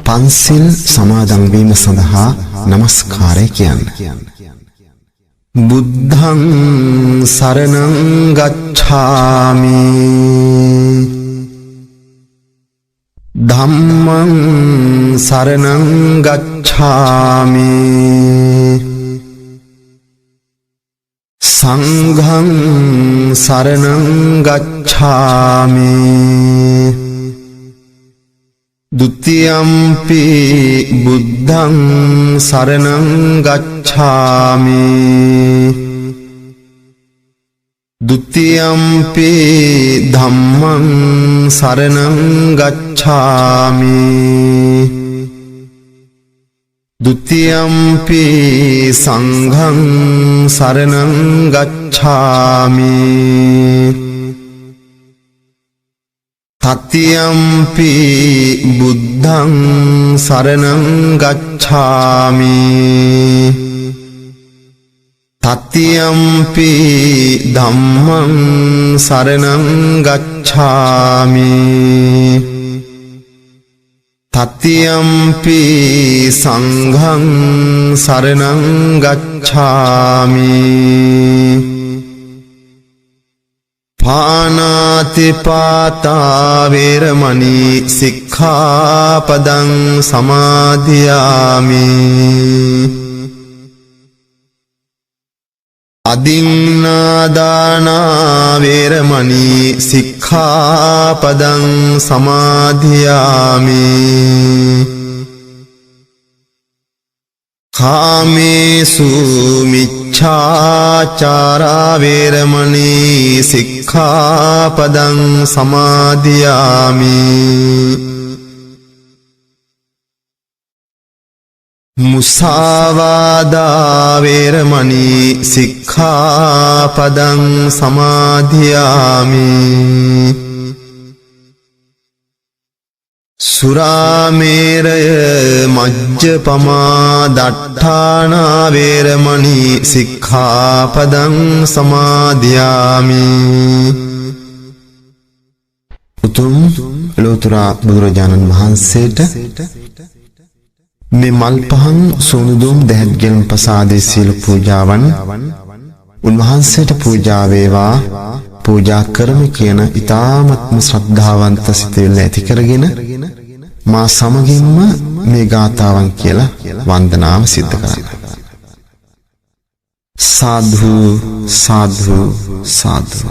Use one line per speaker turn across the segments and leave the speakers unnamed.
පන්සිල් සමාදන් වීම සඳහා নমස්කාරය කියන්නේ. බුද්ධං සරණං ගච්ඡාමි ධම්මං සරණං ගච්ඡාමි සංඝං සරණං ගච්ඡාමි ဒုတိယံ පි බුද්ධං සරණං ගච්ඡාමි ဒုတိယံ පි ධම්මං සරණං ගච්ඡාමි ဒုတိယံ පි සංඝං සරණං ගච්ඡාමි තතියම්පි බුද්ධං සරණං ගච්ඡාමි තතියම්පි ධම්මං සරණං ගච්ඡාමි තතියම්පි සංඝං සරණං ගච්ඡාමි පානාති පාතා වේරමණී සික්ඛාපදං සමාදියාමි අදින්නාදානා වේරමණී සික්ඛාපදං සමාදියාමි කාමේසු මිච්ඡාචාරා වේරමණී සික්ඛාපදං සමාදියාමි මුසාවාදා වේරමණී සික්ඛාපදං සමාදියාමි සුරාමේරය මජ්ජපමා දට්ඨානා වේරමණී සික්ඛාපදං සමාදියාමි උතුම් ලෝතර බුදුරජාණන් වහන්සේට මේ මල් පහන් සෝනුදුම් දැහැත් ගෙන් ප්‍රසාදේ සීල පූජාවන් උන්වහන්සේට පූජා වේවා පූජා කරමි කියන ඊ타ත්ම ශ්‍රද්ධාවන්ත සිතවිල්ල ඇති කරගෙන මා සමගින්ම මේ ගාථාවන් කියලා වන්දනාව සිද්ධ කරන්න. සාධු සාධු සාධු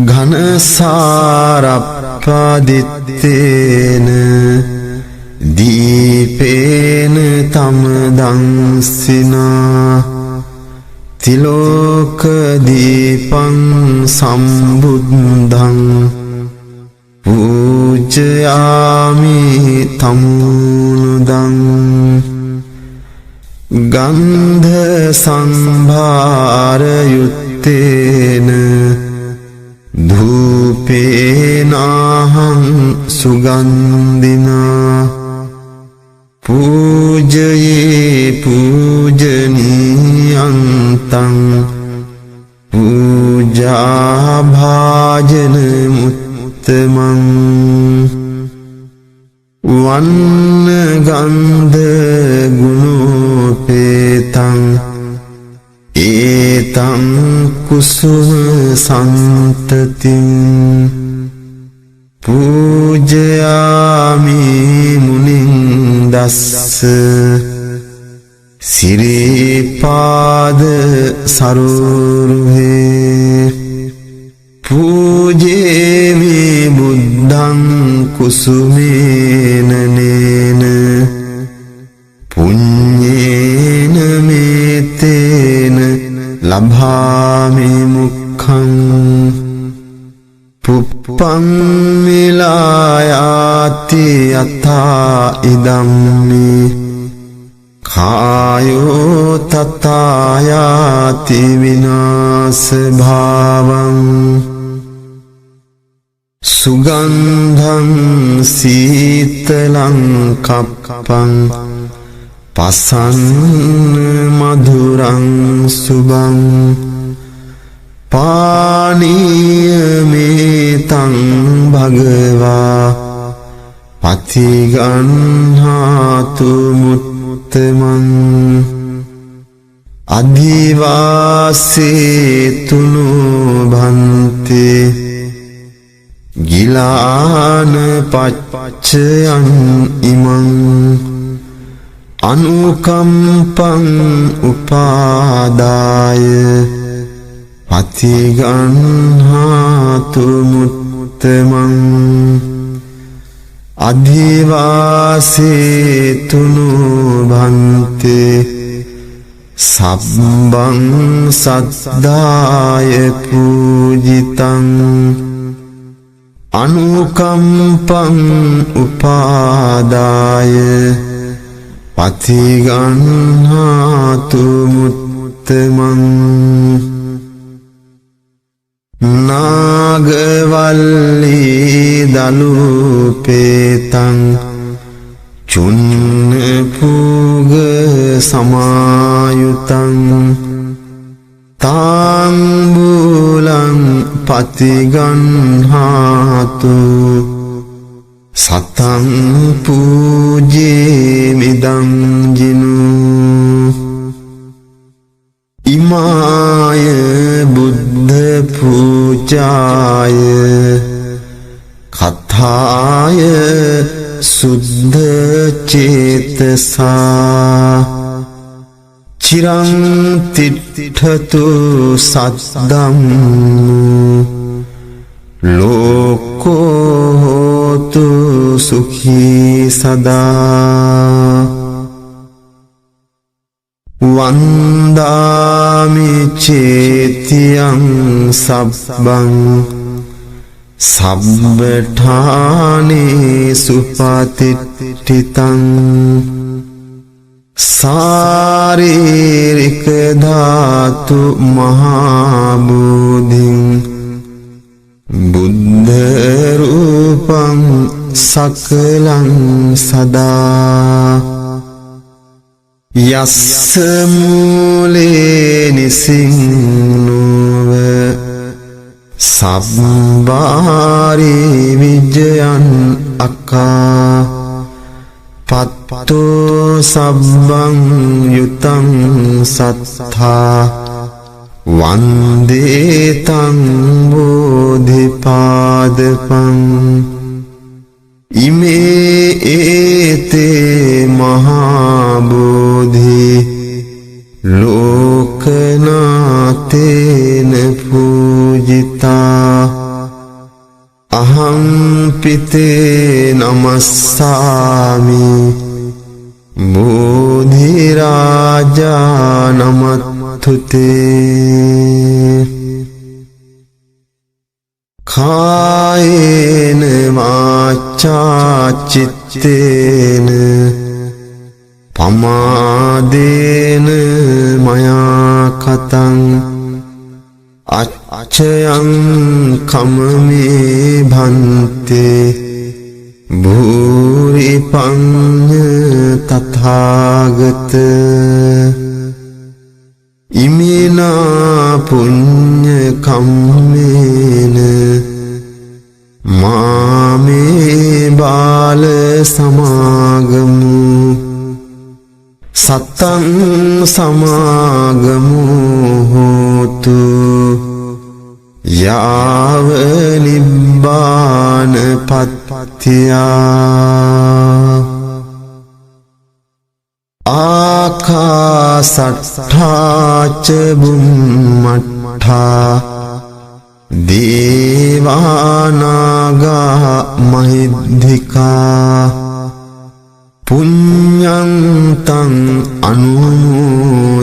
ඝන සාරප්පදිත්තේන දීපේන තම දංසිනා තිලෝක දීපං සම්බුද්ධං පූජයාමි තමුනුදං ගන්ධ සම්භාර යුත්තේන ධූපේනාහං සුගන්ධිනා පූජයේ පූජනීයන්තං පූජා භාජන මුත්තමං වන්න ගන්ධ ගුණෝපේතං ඒතං කුසුම සන්තතිං පූජයාමි මුනිං දස්ස සිරිපාද සරුරුහේ පූජේමි බුද්ධං කුසුමේනනේන පුඤ්ඤේන මේතේන ලභාමි මුක්ඛං පුප්පං මිලායාති යථා ඉදම්මි කායෝ තථායාති විනාශ භාවං සුගන්ධං සීතලං කප්පං පසන්න මధుරං සුභං පානීය මේතං භගවා පතිගන්හාතු මුත්තමං අධිවාසේතුනු භන්තේ ගිලාන පච්චයන් ඉමං අනුකම්පං උපාදාය පතිගන්හාතු මුත්තමං අධිවාසේතුනු භන්තේ සබ්බං සද්දාය පූජිතං අනුකම්පං උපාදාය පතිගන්හාතු මුත්තමං නාගවල්ලී දලුපේතං චුන්න පූග සමායුතං තාංබුලං පතිගන්හාතු සතං පූජේමිදං ජිනු ඉමාය බුද්ධ පූජාය කථාය සුද්ධ චේතසා චිරං තිට්ඨතු සද්දම් ලෝකෝ හෝතු සුඛී සදා වන්දාමි චේතියං සබ්බං සබ්බඨානේ සුපතිට්ඨිතං සාරීරික ධාතු මහා බුද්ධින් බුද්ධ රූපං සකලං සදා යස්ස මූලේ නිසින්නුව සබ්බාරි විජයන් අකා පත්තෝ සබ්බං යුතං සත්තා වන්දේතං බෝධිපාදපං ඉමේ ඒතේ මහා බෝධි ලෝකනාතේන පූජිතා අහං පිතේ නමස්සාමි බෝධි රාජා නමත්තුතේ කායේන වාචා චිත්තේන පමාදේන මයා කතං අච්චයං කමමේ භන්තේ භූරි පඤ්ඤ තථාගත ඉමිනා පුඤ්ඤ කම්මේන මාමේ බාල සමාගමු සත්තං සමාගමු හෝතු යාව නිබ්බාන පත්තියා ආකාසට්ඨා ච බුම්මට්ඨා දේවානාගා මහිද්దికා පුඤ්ඤං තං අනුමෝදිත්වා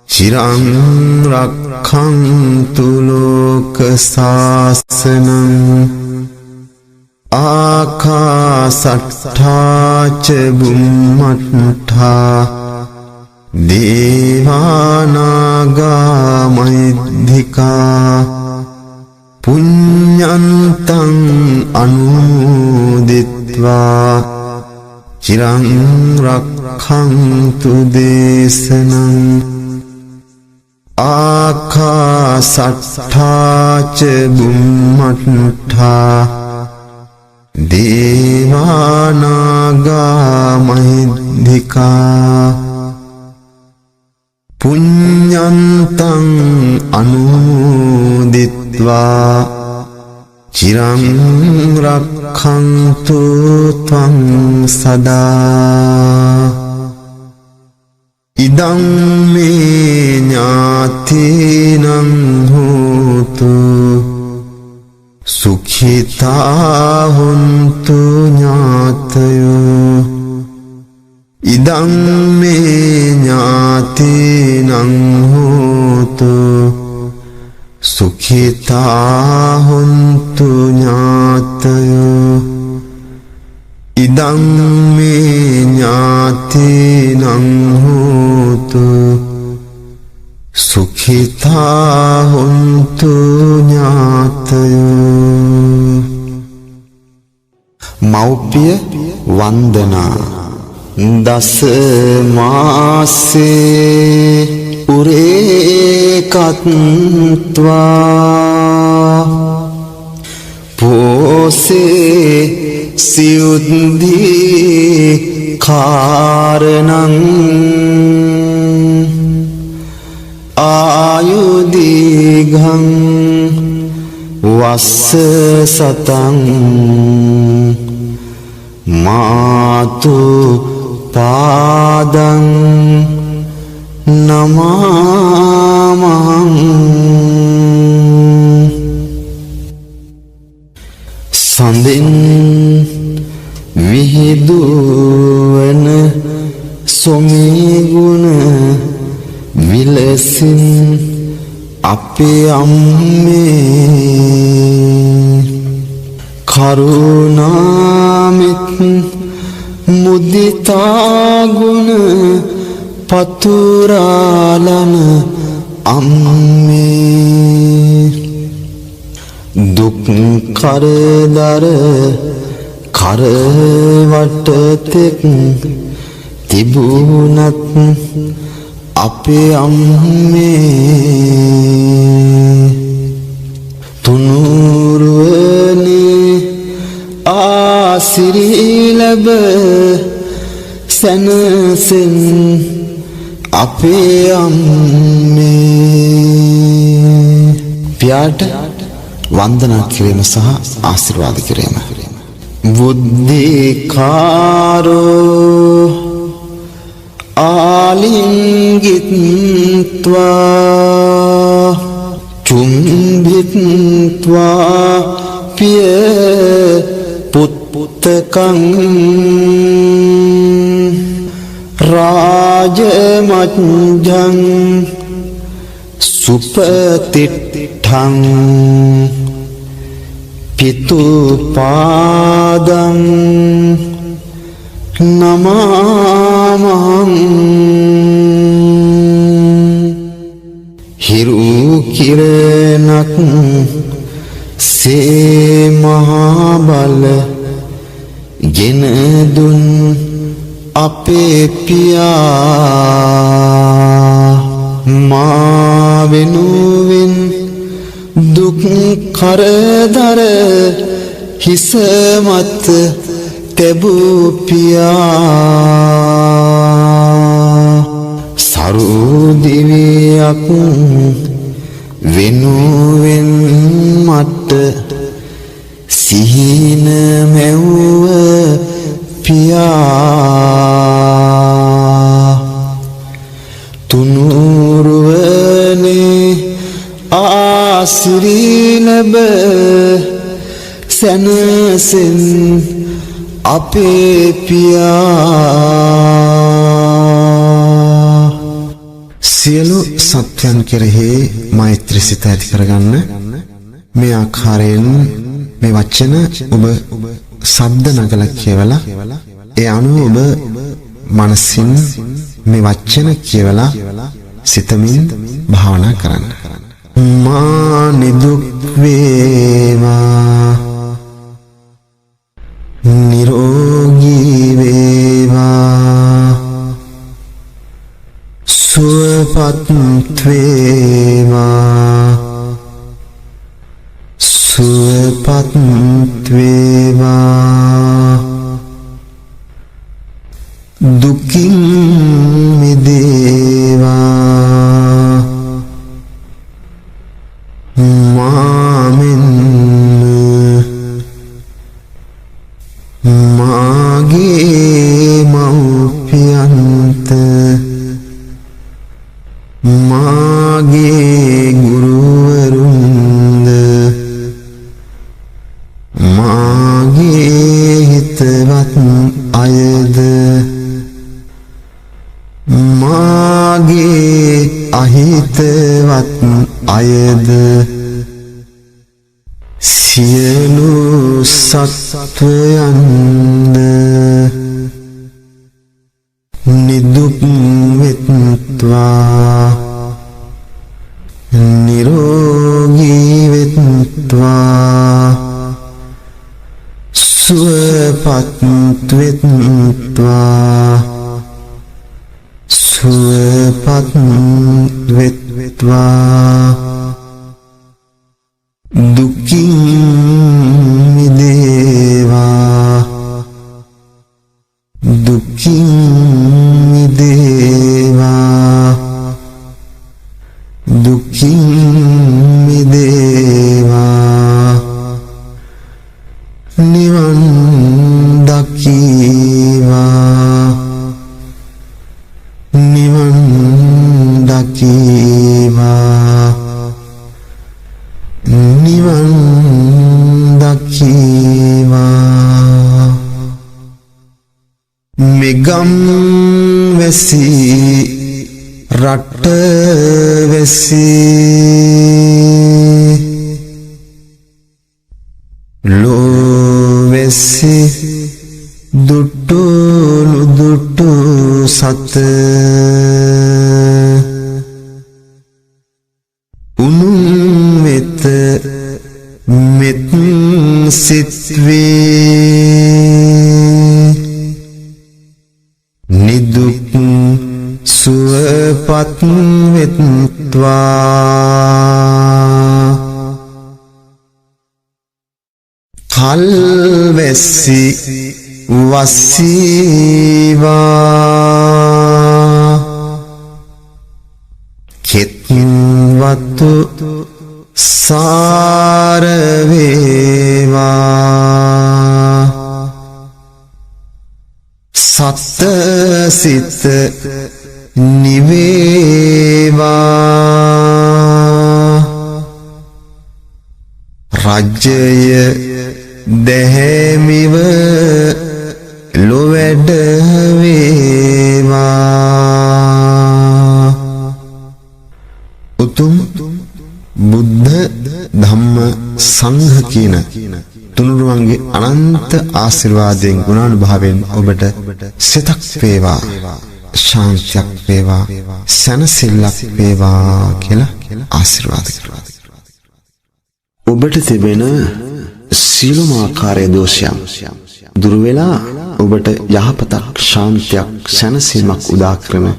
චිරං රක්ඛන්තු ලෝක සාසනං ආකාසට්ඨා ච බුම්මට්ඨා දේවානාගා මහිද්దికා පුඤ්ඤන්තං අනුමෝදිත්වා චිරං රක්ඛන්තු දේශනං ආකාසට්ඨා ච බුම්මට්ඨා දේවානාගා මහිද්దికා පුඤ්ඤන්තං අනුමෝදිත්වා චිරං රක්ඛන්තු ත්වං සදා ඉදං මේ ඥාතිනං හෝතු සුඛිතා හොන්තු ඥාතයෝ ඉදං මේ ඥාතිනං හෝතු සුඛිතා හොන්තු ඥාතයෝ ඉදං මේ ඥාතිනං හෝතු සුඛිතා හොන්තු ඥාතයෝ. මෞපිය වන්දනා දස මාසේ උරේකත්වා පෝසේ සියුද්ධි කාරණං ආයුදීඝං වස්ස සතං මාතු පාදං නමාමං සඳින් විහිදුවන සොමී ගුණ විලසින් අපේ අම්මේ කරුණාමිත් මුදිතා ගුණ පතුරාලන අම්මේ දුක් කරදර කරවටතෙක් තිබුණත් අපේ අම්මේ තුනුරුවනේ ආසිරී ලැබ සැනසෙන් අපේ අම්මේ පියාට වන්දනා කිරීම සහ ආශිර්වාද කිරීම. බුද්ධිකාරෝ ආලිංගිත්වා චුම්බිත්වා පිය පුත්තකං රාජමජ්ජං සුපතිට්ඨං පිතුපාදං නමාමං හිරු කිරණක් සේ මහා බල ගෙන දුන් අපේ පියා මා වෙනුවෙන් දුක් කරදර හිස මත තැබූ පියා සරු දිවියක් වෙනුවෙන් මට සිහින මැව්ව පියා තුනුරුවනේ ආසිරී ලැබ සැනසෙන් අපේ පියා සියලු සත්‍යයන් කෙරෙහි මෛත්‍රී සිත ඇති කරගන්න. මේ ආකාරයෙන් මේ වචන ඔබ ශබ්ද නගලා කියවලා ඒ අනුව ඔබ මනසින් මේ වචන කියවලා සිතමින් භාවනා කරන්න. මා නිදුක් වේවා නිරෝගී වේවා සුවපත් වේවා සුවපත් වේවා හිතවත් අයද සියලු සත්වයන්ද නිදුක් වෙත්වා නිරෝගී වෙත්වා සුවපත් වෙත්වා සුවපත් වෙත්වා දුකින් මිදේවා දුකින් මිදේවා දුකින් මිදේවා නිවන් දකීවා නිවන් දකීවා නිවන් දකීවා මෙගම් වැසි රට වැසි ලෝ වැසි දුට්ටු සත උනුම් වෙත මෙත් සිත්වේ නිදුක් සුවපත් වෙත්වා කල්වැසි වසීවා කෙත්වතු සාරවේවා සත්ත සිත නිවේවා රජ්‍යය දැහැමිව ලොවැඩ වේවා උතුම් බුද්ධ ධම්ම සංඝ කියන තුනුරුවන්ගේ අනන්ත ආශිර්වාදයෙන් ගුණානුභාවයෙන් ඔබට සිතක් වේවා ශාන්තියක් වේවා සැනසෙල්ලක් වේවා කියලා ආශිර්වාද කරනවා. ඔබට තිබෙන සීලම ආකාරයේ දෝෂයන් දුරු වෙලා ඔබට යහපතක් ශාන්තියක් සැනසීමක් උදා කරන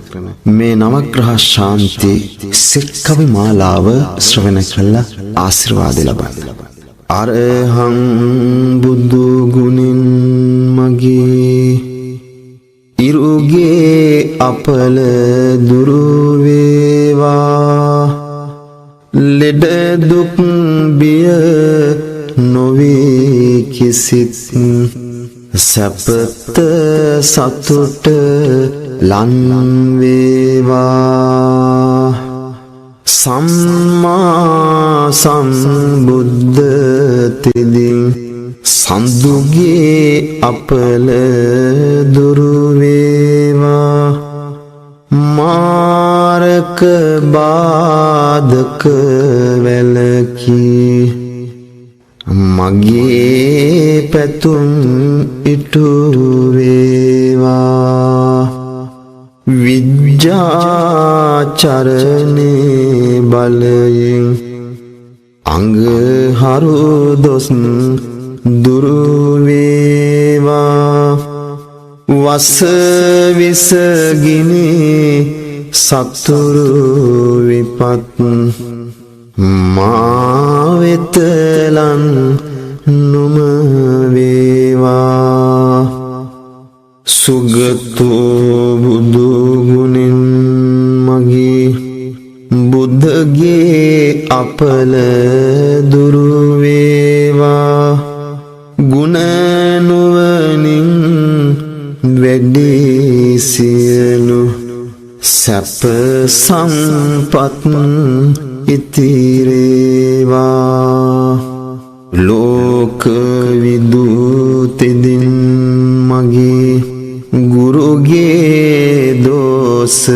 මේ නවග්‍රහ ශාන්ති සික්කවි මාලාව ශ්‍රවණය කළ ආශිර්වාද ලබන්න. අරහං බුදු ගුණින් මගේ ඉරුගේ අපල දුරු වේවා ලෙඩ දුක් බිය නොවේ කිසිත් සැපත සතුට ලන් වේවා සම්මා සම්බුද්ධ තෙදින් සඳුගේ අපල දුරු වේවා මාරක බාධක වැළකී මගේ පැතුම් ඉටු වේවා විජ්ජාචරණේ බලයෙන් අංගහරු දොස් දුරු වේවා වස විසගිනි සතුරු විපත් මා වෙතලන් නුම වේවා සුගතෝ බුදු ගුණෙන් මගේ බුද්ධගේ අපල දුරු වේවා ගුණ නුවණින් වැඩි සියලු සැප සම්පත් ඉතිරේවා ලෝක විදුතෙදින් මගේ ගුරුගේ දෝස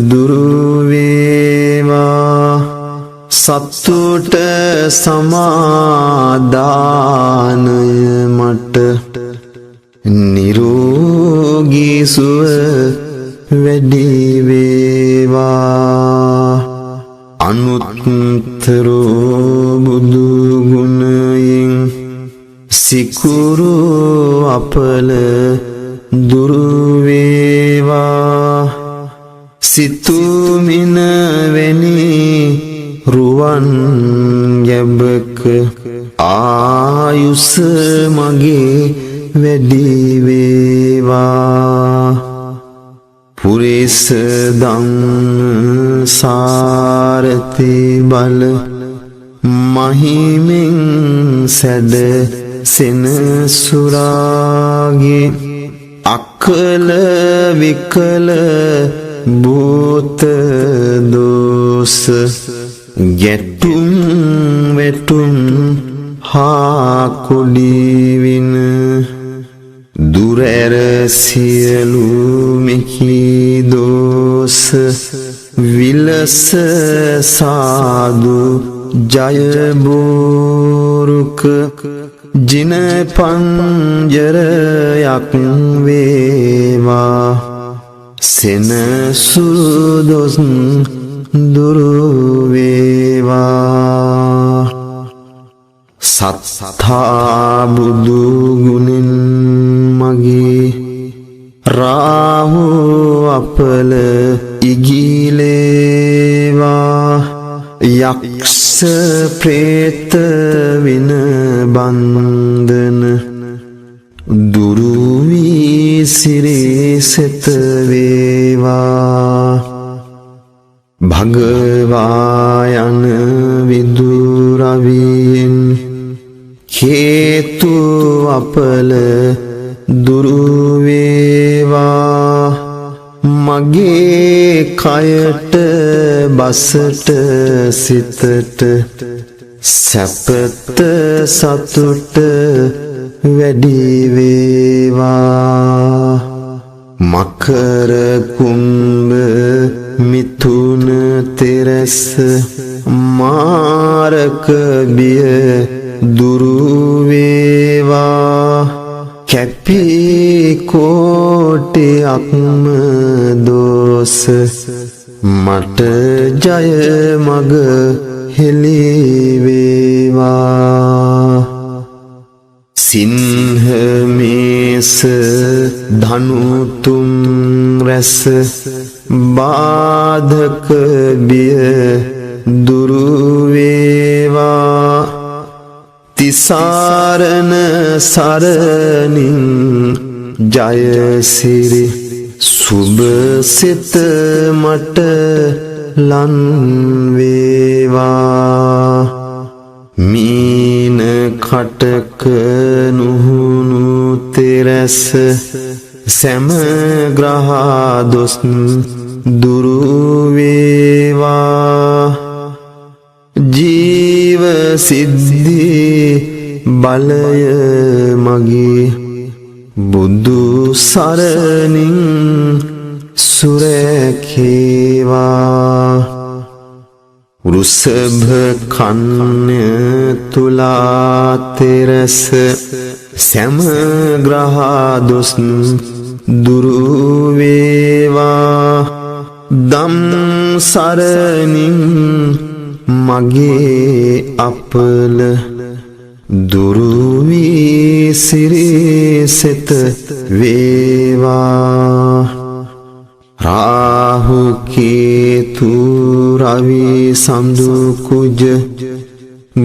දුරු වේවා සතුට සමාදානය මට නිරෝගී සුව වැඩි වේවා. අනුත්තරෝ බුදු ගුණයෙන් සිකුරු අපල දුරු වේවා. සිතුමින වෙනි රුවන් යැබක ආයුෂ මගේ වැඩි වේවා. පුරිස ධම්ම සාරති බල මහිමෙන් සැඩ සෙනසුරාගේ අකල විකල භූත දෝස ගැටුම් වැටුම් හා කොඩිවින දුර ඇර සියලු මෙකී දෝස විලස සාදු ජය බෝරුක ජින පංජරයක් වේවා. සෙනසුදොස් දුරු වේවා. සත්තා බුදු ගුණෙන් මගේ රාහු අපල ඉගිලේවා. යක්ෂ ප්‍රේත වින බන්ධන දුරු වී සිරිසෙත වේවා. භගවා යන විදුරවියෙන් හේතු අපල දුරු වේවා. මගේ කයට බසට සිතට සැපත සතුට වැඩි වේවා. මකර කුම්භ මිථුන තෙරස මාරක බිය දුරු වේවා. කැපී කෝටියක්ම දෝස මට ජය මග හෙළි වේවා. සිංහ මේස ධනු තුන් රැස බාධක බිය දුරු වේවා. තිසරණ සරණින් ජයසිරි සුබ සිත මට ලන් වේවා. මීන කටක නුහුණු තෙරස සැම ග්‍රහ දොස් දුරු වේවා. ජීව සිද්ධි බලය මගේ බුදු සරණින් සුරැකේවා. වෘෂභ කන්‍ය තුලා තෙරස සැම ග්‍රහ දොස් දුරු වේවා. දම් සරණින් මගේ අපල දුරු වී සිරිසෙත වේවා. රාහු කේතු රවි සඳු කුජ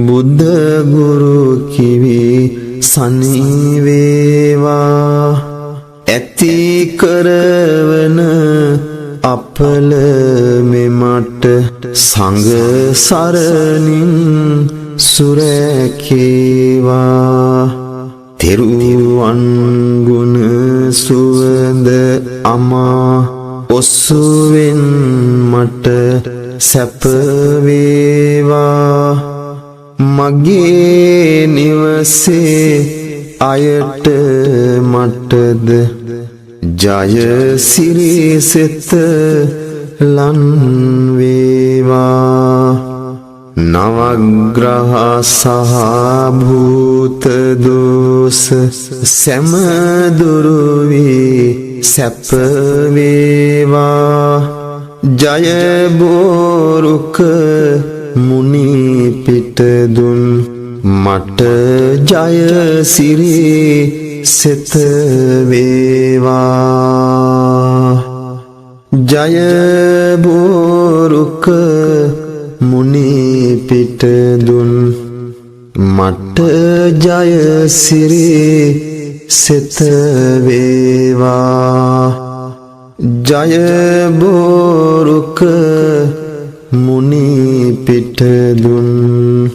බුද්ධ ගුරු කිවි සනි වේවා. ඇති කරවන අපල මෙමට සංඝ සරණින් සුරැකේවා. තෙරුවන් ගුණ සුවඳ අමා ඔස්සුවෙන් මට සැප වේවා. මගේ නිවසේ අයට මටද ජය සිරිසෙත ලන් වේවා. නවග්‍රහ සහ භූත දෝෂ සෑම දුරු වී සැප වේවා. ජය බෝරුක මුනි පිට දුන් මට ජය සිරි සෙත වේවා. ජය බෝරුක මුනි පිට දුන් මට ජය සිරි සෙත වේවා. ජය බෝරුක මුනි පිට දුන්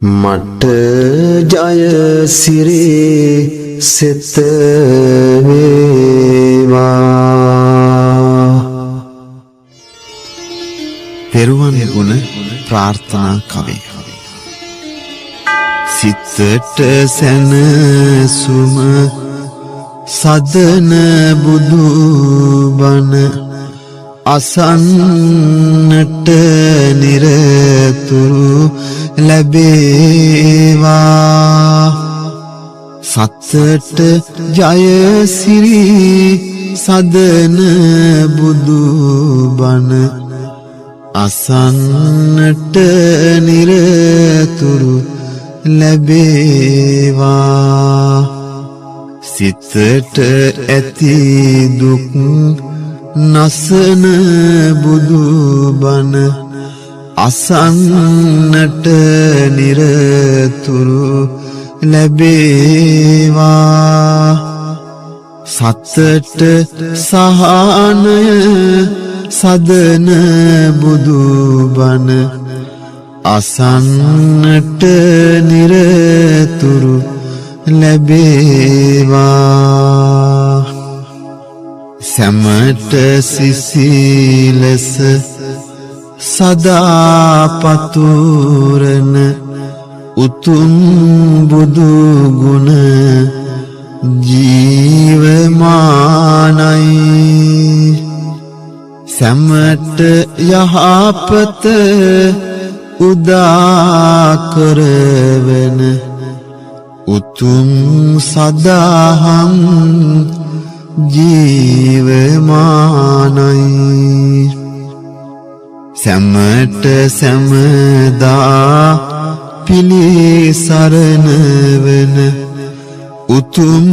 මට ජය සිරි සෙත වේවා. තෙරුවන් ගුණ ප්‍රාර්ථනා කවේ. සිතට සැනසුම සදන බුදු බණ අසන්නට නිරතුරු ලැබේවා. සත්සට ජය සිරි සදන බුදු බණ අසන්නට නිරතුරු ලැබේවා. සිතට ඇති දුක් නසන බුදු බණ අසන්නට නිරතුරු ලැබේවා. සත්සට සහනය සදන බුදු බණ අසන්නට නිරතුරු ලැබේවා. සැමට සිසිලස සදා පතුරන උතුම් බුදු ගුණ ජීවමානයි. සැමට යහපත උදා කරවන උතුම් සදාහම් ජීවමානයි. සැමට සැමදා පිළිසරණ වන උතුම්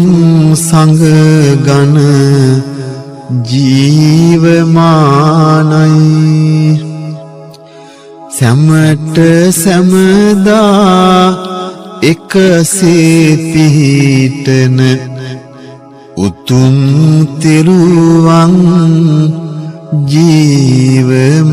සංඝගණ ජීවමානයි. සැමට සැමදා එකසේ පිහිටන උතුම් තෙරුවන් ජීවමානයි.